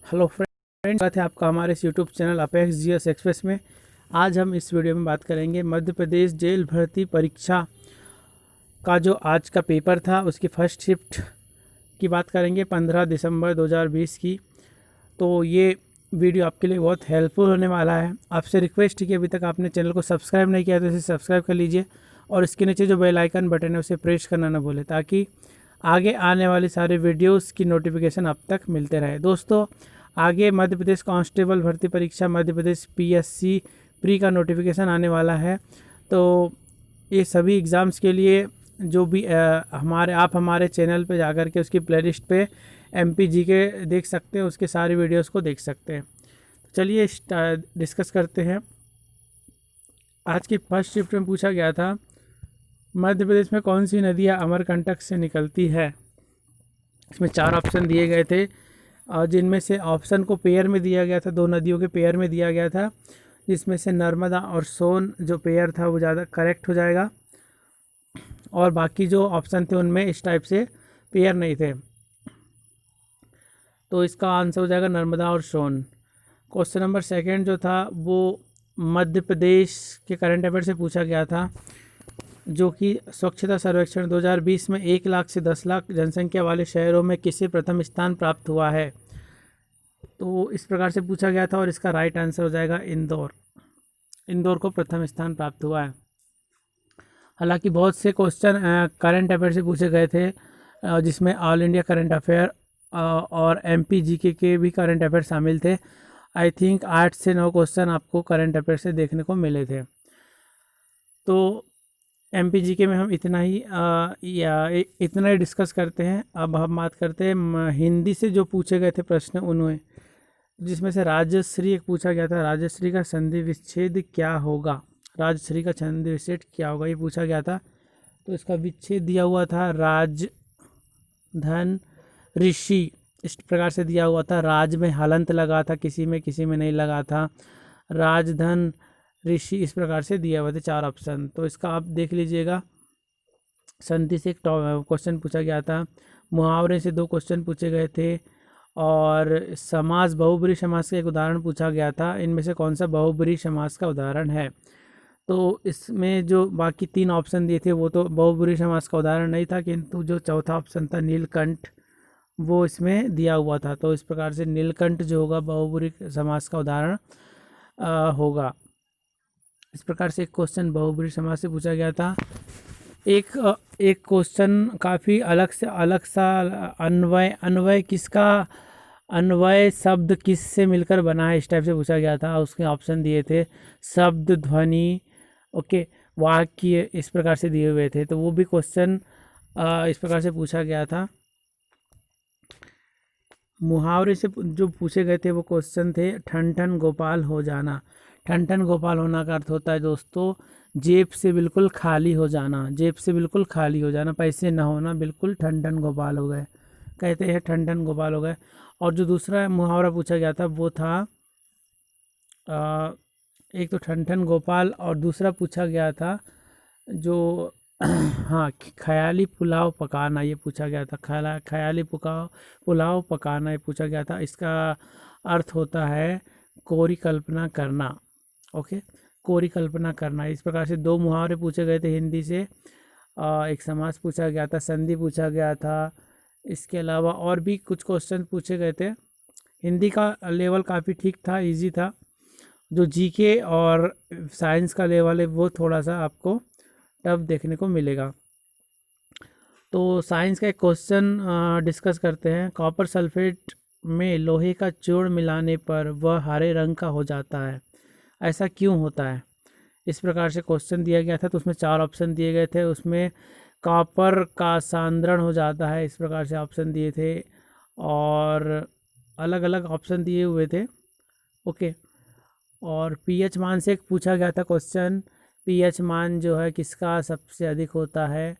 Hello friends, स्वागत है आपका हमारे इस YouTube channel apex GS express में। आज हम इस वीडियो में बात करेंगे मध्य प्रदेश जेल भर्ती परीक्षा का जो आज का पेपर था उसकी फर्स्ट शिफ्ट की बात करेंगे 15 दिसंबर 2020 की। तो ये वीडियो आपके लिए बहुत हेल्पफुल होने वाला है। आपसे रिक्वेस्ट है कि अभी तक आपने चैनल को सब्सक्राइब नहीं किया तो इसे सब्सक्राइब कर लीजिए और इसके नीचे जो बेल आइकन बटन है उसे प्रेस करना ना भूलें, ताकि आगे आने वाली सारे वीडियोस की नोटिफिकेशन अब तक मिलते रहे। दोस्तों, आगे मध्य प्रदेश कांस्टेबल भर्ती परीक्षा, मध्य प्रदेश पीएससी प्री का नोटिफिकेशन आने वाला है। तो ये सभी एग्ज़ाम्स के लिए जो भी हमारे चैनल पे जाकर के उसकी प्लेलिस्ट पे एमपीजी के देख सकते हैं, उसके सारे वीडियोस को देख सकते हैं। तो चलिए डिस्कस करते हैं। आज की फर्स्ट शिफ्ट में पूछा गया था मध्य प्रदेश में कौन सी नदियाँ अमरकंटक से निकलती है। इसमें 4 ऑप्शन दिए गए थे और जिनमें से ऑप्शन को पेयर में दिया गया था, 2 नदियों के पेयर में दिया गया था, जिसमें से नर्मदा और सोन जो पेयर था वो ज़्यादा करेक्ट हो जाएगा और बाकी जो ऑप्शन थे उनमें इस टाइप से पेयर नहीं थे। तो इसका आंसर हो जाएगा नर्मदा और सोन। क्वेश्चन नंबर 2 जो था वो मध्य प्रदेश के करंट अफेयर से पूछा गया था, जो कि स्वच्छता सर्वेक्षण 2020 में 1 लाख से 10 लाख जनसंख्या वाले शहरों में किसे प्रथम स्थान प्राप्त हुआ है। तो इस प्रकार से पूछा गया था और इसका राइट आंसर हो जाएगा इंदौर। इंदौर को प्रथम स्थान प्राप्त हुआ है। हालांकि बहुत से क्वेश्चन करंट अफेयर से पूछे गए थे, जिसमें ऑल इंडिया करंट अफेयर और एमपी जीके के भी करंट अफेयर शामिल थे। आई थिंक 8 से 9 क्वेश्चन आपको करंट अफेयर से देखने को मिले थे। तो एमपीजी के में हम इतना ही डिस्कस करते हैं। अब हम बात करते हैं हिंदी से जो पूछे गए थे प्रश्न उन्हें, जिसमें से राजश्री एक पूछा गया था। राजश्री का संधि विच्छेद क्या होगा? राजश्री का संधि विच्छेद क्या होगा, ये पूछा गया था। तो इसका विच्छेद दिया हुआ था राज धन ऋषि, इस प्रकार से दिया हुआ था। राज में हलंत लगा था, किसी में नहीं लगा था। राजधन ऋषि इस प्रकार से दिया हुआ थे 4 ऑप्शन। तो इसका आप देख लीजिएगा। संधि से एक क्वेश्चन पूछा गया था, मुहावरे से 2 क्वेश्चन पूछे गए थे और समास बहुब्रीहि समास का एक उदाहरण पूछा गया था। इनमें से कौन सा बहुब्रीहि समास का उदाहरण है? तो इसमें जो बाकी 3 ऑप्शन दिए थे वो तो बहुब्रीहि समास का उदाहरण नहीं था, किंतु जो चौथा ऑप्शन था नीलकंठ वो इसमें दिया हुआ था। तो इस प्रकार से नीलकंठ जो होगा बहुब्रीहि समास का उदाहरण होगा। इस प्रकार से एक क्वेश्चन बहुब्रीहि समास से पूछा गया था। एक क्वेश्चन काफ़ी अलग सा अन्वय किसका, अन्वय शब्द किस से मिलकर बना है, इस टाइप से पूछा गया था। उसके ऑप्शन दिए थे शब्द, ध्वनि, ओके, वाक्य, इस प्रकार से दिए हुए थे। तो वो भी क्वेश्चन इस प्रकार से पूछा गया था। मुहावरे से जो पूछे गए थे वो क्वेश्चन थे ठन ठन गोपाल हो जाना। ठन ठन गोपाल होना का अर्थ होता है दोस्तों जेब से बिल्कुल खाली हो जाना। जेब से बिल्कुल खाली हो जाना, पैसे न होना, बिल्कुल ठन ठन गोपाल हो गए, कहते हैं ठन ठन गोपाल हो गए। और जो दूसरा मुहावरा पूछा गया था वो था एक तो ठन ठन गोपाल और दूसरा पूछा गया था जो हाँ, ख्याली पुलाव पकाना, ये पूछा गया था। ख्याली पुलाव पकाना ये पूछा गया था। इसका अर्थ होता है कोरी कल्पना करना, ओके, कोरी कल्पना करना। इस प्रकार से 2 मुहावरे पूछे गए थे हिंदी से। एक समास पूछा गया था, संधि पूछा गया था। इसके अलावा और भी कुछ क्वेश्चन पूछे गए थे। हिंदी का लेवल काफ़ी ठीक था, इजी था। जो जीके और साइंस का लेवल है वो थोड़ा सा आपको टफ देखने को मिलेगा। तो साइंस का एक क्वेश्चन डिस्कस करते हैं। कॉपर सल्फेट में लोहे का चूर्ण मिलाने पर वह हरे रंग का हो जाता है, ऐसा क्यों होता है? इस प्रकार से क्वेश्चन दिया गया था। तो उसमें 4 ऑप्शन दिए गए थे। उसमें कॉपर का सांद्रण हो जाता है, इस प्रकार से ऑप्शन दिए थे और अलग अलग ऑप्शन दिए हुए थे, ओके। और पीएच मान से एक पूछा गया था क्वेश्चन, पीएच मान जो है किसका सबसे अधिक होता है,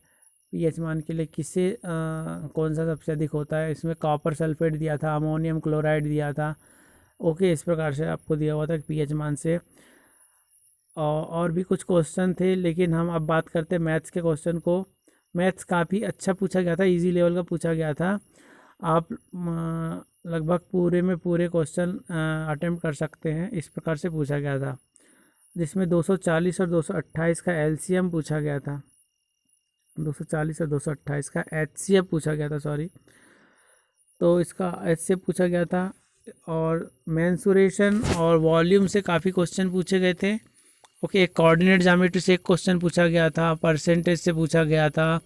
पीएच मान के लिए किसे कौन सा सबसे अधिक होता है। इसमें कॉपर सल्फेट दिया था, अमोनियम क्लोराइड दिया था, ओके। इस प्रकार से आपको दिया हुआ था पीएच मान से। और भी कुछ क्वेश्चन थे, लेकिन हम अब बात करते हैं मैथ्स के क्वेश्चन को। मैथ्स काफ़ी अच्छा पूछा गया था, इजी लेवल का पूछा गया था। आप लगभग पूरे में पूरे क्वेश्चन अटेम्प्ट कर सकते हैं। इस प्रकार से पूछा गया था, जिसमें 240 और 228 का एलसीएम पूछा गया था, 240 और 228 का एचसीएफ पूछा गया था, सॉरी, तो इसका एचसीएफ पूछा गया था। और मेंसुरेशन और वॉल्यूम से काफ़ी क्वेश्चन पूछे गए थे। ओके, एक कोऑर्डिनेट ज्योमेट्री से एक क्वेश्चन पूछा गया था, परसेंटेज से पूछा गया था,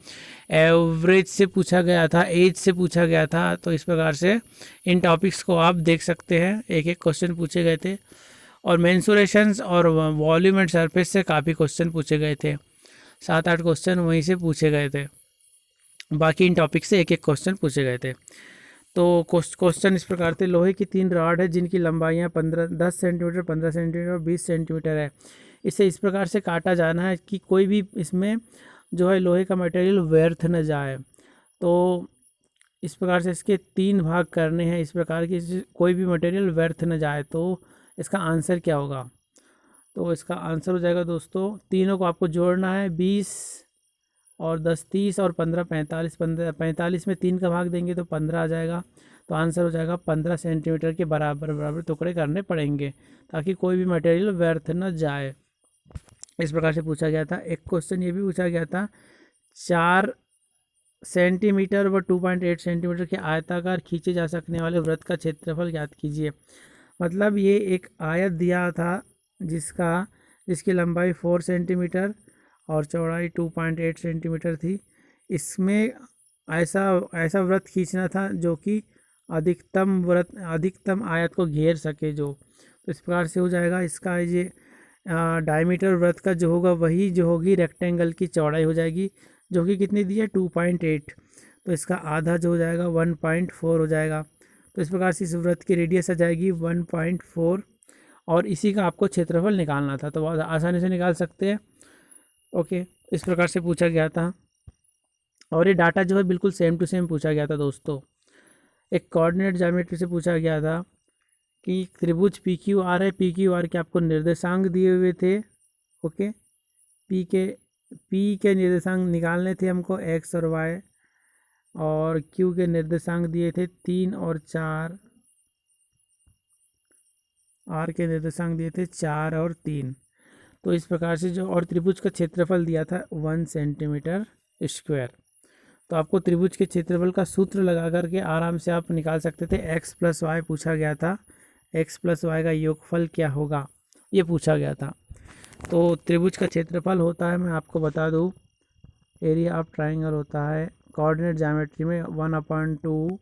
एवरेज से पूछा गया था, एज से पूछा गया था। तो इस प्रकार से इन टॉपिक्स को आप देख सकते हैं, एक एक क्वेश्चन पूछे गए थे। और मेंसुरेशंस और वॉल्यूम एंड सरफेस से काफ़ी क्वेश्चन पूछे गए थे, 7-8 क्वेश्चन वहीं से पूछे गए थे। बाकी इन टॉपिक से एक एक क्वेश्चन पूछे गए थे। तो क्वेश्चन इस प्रकार थे, लोहे की 3 रॉड है जिनकी लंबाइयाँ 10 सेंटीमीटर, 15 सेंटीमीटर और 20 सेंटीमीटर है। इसे इस प्रकार से काटा जाना है कि कोई भी इसमें जो है लोहे का मटेरियल व्यर्थ न जाए। तो इस प्रकार से इसके 3 भाग करने हैं, इस प्रकार की कोई भी मटेरियल व्यर्थ न जाए। तो इसका आंसर क्या होगा? तो इसका आंसर हो जाएगा दोस्तों, तीनों को आपको जोड़ना है, 20 और 10 30 और 15 45। 45 में 3 का भाग देंगे तो 15 आ जाएगा। तो आंसर हो जाएगा 15 सेंटीमीटर के बराबर टुकड़े करने पड़ेंगे ताकि कोई भी मटेरियल व्यर्थ न जाए। इस प्रकार से पूछा गया था। एक क्वेश्चन ये भी पूछा गया था, 4 सेंटीमीटर व 2.8 सेंटीमीटर के आयताकार खींचे जा सकने वाले वृत्त का क्षेत्रफल ज्ञात कीजिए। मतलब ये एक आयत दिया था जिसकी लंबाई 4 सेंटीमीटर और चौड़ाई 2.8 सेंटीमीटर थी। इसमें ऐसा वृत्त खींचना था जो कि अधिकतम आयत को घेर सके जो। तो इस प्रकार से हो जाएगा, इसका ये डायमीटर वृत्त का जो होगा वही जो होगी रेक्टेंगल की चौड़ाई हो जाएगी, जो कि कितनी दी है 2.8। तो इसका आधा जो हो जाएगा 1.4 हो जाएगा। तो इस प्रकार से इस वृत्त की रेडियस आ जाएगी 1.4 और इसी का आपको क्षेत्रफल निकालना था। तो आसानी से निकाल सकते हैं। ओके, इस प्रकार से पूछा गया था और ये डाटा जो है बिल्कुल सेम टू सेम पूछा गया था दोस्तों। एक कोऑर्डिनेट ज्योमेट्री से पूछा गया था कि त्रिभुज पी क्यू आर है, पी क्यू आर के आपको निर्देशांक दिए हुए थे। ओके, पी के निर्देशांक निकालने थे हमको, एक्स और वाई, और क्यू के निर्देशांक दिए थे 3 और 4, आर के निर्देशांक दिए थे 4 और 3। तो इस प्रकार से जो, और त्रिभुज का क्षेत्रफल दिया था 1 सेंटीमीटर स्क्वायर। तो आपको त्रिभुज के क्षेत्रफल का सूत्र लगा करके आराम से आप निकाल सकते थे। एक्स प्लस वाई पूछा गया था, एक्स प्लस वाई का योगफल क्या होगा ये पूछा गया था। तो त्रिभुज का क्षेत्रफल होता है, मैं आपको बता दूं, एरिया ऑफ ट्राइंगल होता है कोऑर्डिनेट ज्योमेट्री में 1/2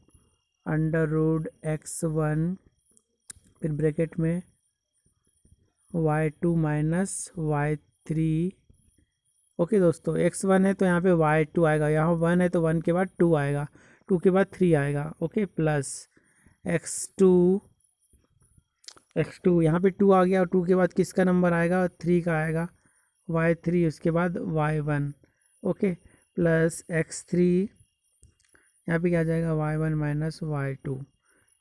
√x1 फिर ब्रैकेट में y2 माइनस y3। ओके दोस्तों, x1 है तो यहाँ पे y2 आएगा, यहाँ 1 है तो 1 के बाद 2 आएगा, 2 के बाद 3 आएगा। ओके, प्लस x2 यहाँ पे 2 आ गया और 2 के बाद किसका नंबर आएगा? 3 का आएगा, y3, उसके बाद y1। ओके, प्लस x3 यहाँ पे क्या आ जाएगा? y1 minus y2।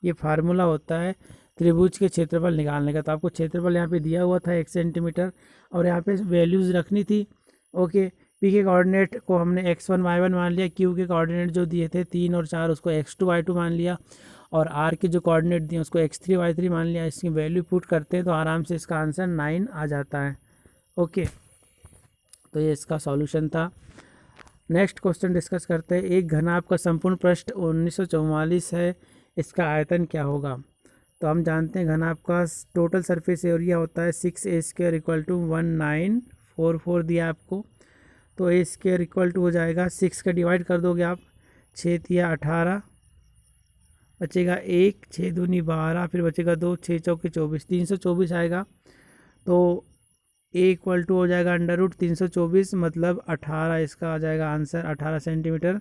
ये फार्मूला होता है त्रिभुज के क्षेत्रफल निकालने का। तो आपको क्षेत्रफल यहाँ पे दिया हुआ था 1 सेंटीमीटर और यहाँ पे वैल्यूज़ रखनी थी। ओके, पी के कोऑर्डिनेट को हमने x1 y1 मान लिया, क्यू के कोऑर्डिनेट जो दिए थे 3 और 4 उसको x2 y2 मान लिया, और आर के जो कोऑर्डिनेट दिए उसको x3 y3 मान लिया। इसकी वैल्यू पुट करते हैं तो आराम से इसका आंसर 9 आ जाता है। ओके, तो ये इसका सॉल्यूशन था। नेक्स्ट क्वेश्चन डिस्कस करते हैं। एक घनाभ का संपूर्ण पृष्ठ 1944 है, इसका आयतन क्या होगा? तो हम जानते हैं घनाभ का टोटल सरफेस एरिया होता है 6a² = 1944 दिया आपको। तो a² = हो जाएगा 6 का डिवाइड कर दोगे आप, 6 × 18 बचेगा 1, 6 दूनी 12, फिर बचेगा 2, 6 चौके 24, 324 आएगा। तो a = हो जाएगा √324, मतलब 18 इसका आ जाएगा आंसर, 18 सेंटीमीटर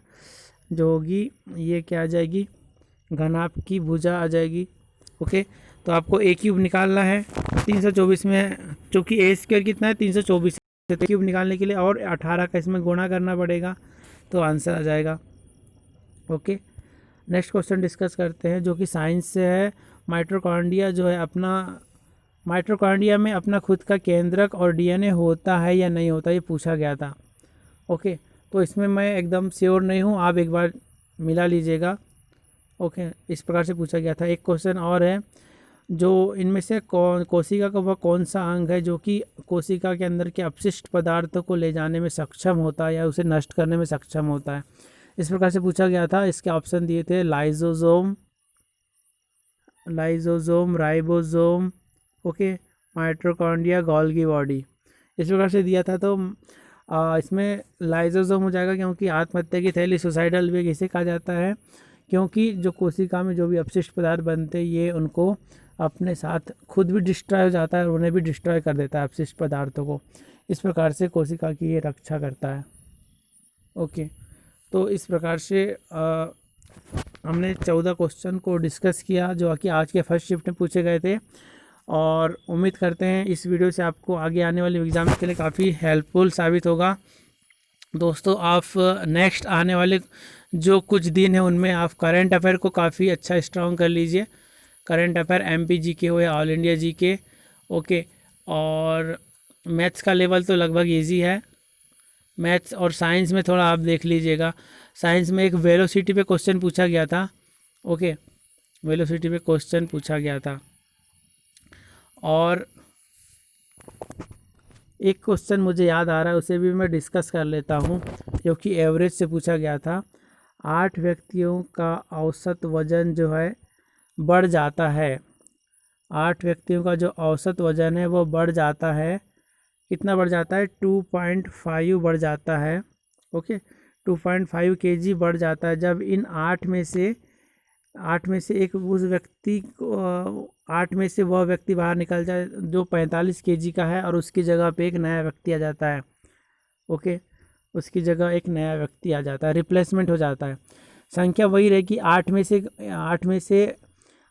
जो होगी ये क्या आ जाएगी? घनाभ की भुजा आ जाएगी। ओके, तो आपको a³ निकालना है 324 में, चूँकि a² कितना है 324 है, तो क्यूब निकालने के लिए और 18 का इसमें गुणा करना पड़ेगा, तो आंसर आ जाएगा। ओके, नेक्स्ट क्वेश्चन डिस्कस करते हैं जो कि साइंस से है। माइटोकॉन्ड्रिया जो है माइटोकॉन्ड्रिया में अपना खुद का केंद्रक और डीएनए होता है या नहीं होता, ये पूछा गया था। ओके, तो इसमें मैं एकदम श्योर नहीं हूँ, आप एक बार मिला लीजिएगा। ओके, इस प्रकार से पूछा गया था। एक क्वेश्चन और है, जो इनमें से कोशिका का वह कौन सा अंग है जो कि कोशिका के अंदर के अपशिष्ट पदार्थों को ले जाने में सक्षम होता है या उसे नष्ट करने में सक्षम होता है। इस प्रकार से पूछा गया था। इसके ऑप्शन दिए थे lysosome, ribosome, okay, mitochondria, Golgi body, इस प्रकार से दिया था। तो इसमें लाइजोसोम हो जाएगा, क्योंकि आत्महत्या की थैली, सुसाइडल वेग इसे कहा जाता है, क्योंकि जो कोशिका में जो भी अपशिष्ट पदार्थ बनते हैं ये उनको अपने साथ खुद भी डिस्ट्रॉय हो जाता है और उन्हें भी डिस्ट्रॉय कर देता है अपशिष्ट पदार्थों को। इस प्रकार से कोशिका की ये रक्षा करता है। ओके, तो इस प्रकार से हमने 14 क्वेश्चन को डिस्कस किया जो कि आज के फर्स्ट शिफ्ट में पूछे गए थे, और उम्मीद करते हैं इस वीडियो से आपको आगे आने वाले एग्ज़ाम के लिए काफ़ी हेल्पफुल साबित होगा। दोस्तों, आप नेक्स्ट आने वाले जो कुछ दिन है उनमें आप करंट अफेयर को काफ़ी अच्छा स्ट्रॉन्ग कर लीजिए। करंट अफेयर MP GK हो या ऑल इंडिया GK, ओके। और मैथ्स का लेवल तो लगभग इजी है। मैथ्स और साइंस में थोड़ा आप देख लीजिएगा। साइंस में एक वेलोसिटी पे क्वेश्चन पूछा गया था, ओके, वेलोसिटी पे क्वेश्चन पूछा गया था। और एक क्वेश्चन मुझे याद आ रहा है, उसे भी मैं डिस्कस कर लेता हूँ, क्योंकि एवरेज से पूछा गया था। 8 व्यक्तियों का औसत वज़न जो है बढ़ जाता है। 8 व्यक्तियों का जो औसत वज़न है वो बढ़ जाता है। कितना बढ़ जाता है? 2.5 बढ़ जाता है, ओके, 2.5 kg बढ़ जाता है। जब इन 8 में से एक उस व्यक्ति को 8 में से वह व्यक्ति बाहर निकल जाए जो 45 kg का है, और उसकी जगह पे एक नया व्यक्ति आ जाता है, ओके, उसकी जगह एक नया व्यक्ति आ जाता है, रिप्लेसमेंट हो जाता है। संख्या वही रहेगी। 8 में से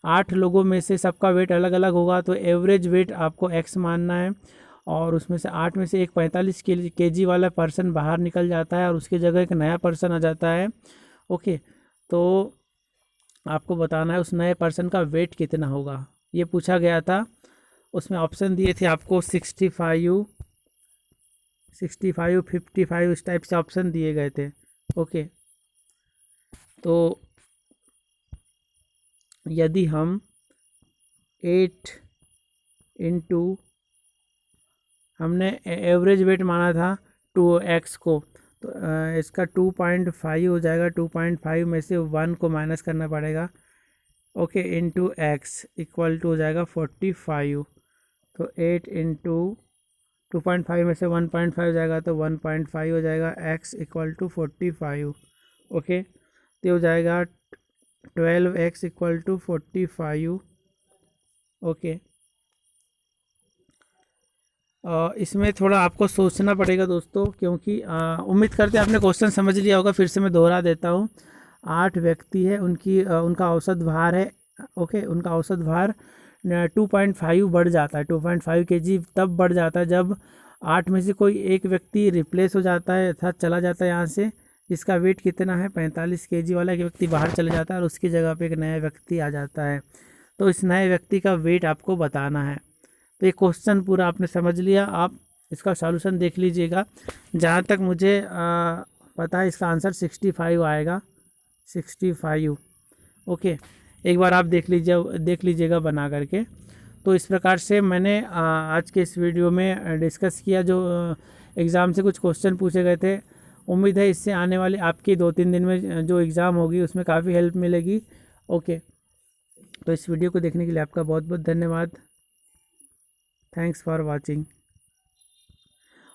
8 लोगों में से सबका वेट अलग अलग होगा, तो एवरेज वेट आपको x मानना है, और उसमें से 8 में से एक 45 kg वाला पर्सन बाहर निकल जाता है और उसकी जगह एक नया पर्सन आ जाता है, ओके। तो आपको बताना है उस नए पर्सन का वेट कितना होगा, ये पूछा गया था। उसमें ऑप्शन दिए थे आपको 65, 55, इस टाइप से ऑप्शन दिए गए थे, ओके। तो यदि हम 8 इंटू हमने एवरेज वेट माना था 2x को, तो इसका 2.5 हो जाएगा। 2.5 में से 1 को माइनस करना पड़ेगा, okay, into x equal to हो जाएगा 45। तो 8 इंटू 2.5 में से 1.5 हो जाएगा, तो 1.5 हो जाएगा, x इक्वल टू 45, ओके। तो हो जाएगा 12x इक्वल टू 45, ओके। इसमें थोड़ा आपको सोचना पड़ेगा दोस्तों, क्योंकि उम्मीद करते हैं आपने क्वेश्चन समझ लिया होगा। फिर से मैं दोहरा देता हूँ। 8 व्यक्ति है, उनका औसत भार है, ओके, उनका औसत भार 2.5 बढ़ जाता है। 2.5 kg तब बढ़ जाता है जब 8 में से कोई एक व्यक्ति रिप्लेस हो जाता है अर्थात चला जाता है यहाँ से, जिसका वेट कितना है 45 kg वाला एक व्यक्ति बाहर चला जाता है और उसकी जगह पे एक नया व्यक्ति आ जाता है। तो इस नए व्यक्ति का वेट आपको बताना है। तो ये क्वेश्चन पूरा आपने समझ लिया, आप इसका सॉल्यूशन देख लीजिएगा। जहाँ तक मुझे पता है इसका आंसर 65 आएगा, 65, ओके। एक बार आप देख लीजिएगा बना करके। तो इस प्रकार से मैंने आज के इस वीडियो में डिस्कस किया जो एग्ज़ाम से कुछ क्वेश्चन पूछे गए थे। उम्मीद है इससे आने वाले आपके 2-3 दिन में जो एग्ज़ाम होगी उसमें काफ़ी हेल्प मिलेगी, ओके। तो इस वीडियो को देखने के लिए आपका बहुत बहुत धन्यवाद। थैंक्स फॉर वाचिंग,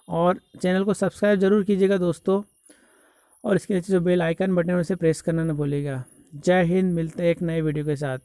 और चैनल को सब्सक्राइब ज़रूर कीजिएगा दोस्तों, और इसके नीचे जो बेल आइकन बटन है उसे प्रेस करना न भूलिएगा। जय हिंद, मिलते हैं एक नए वीडियो के साथ।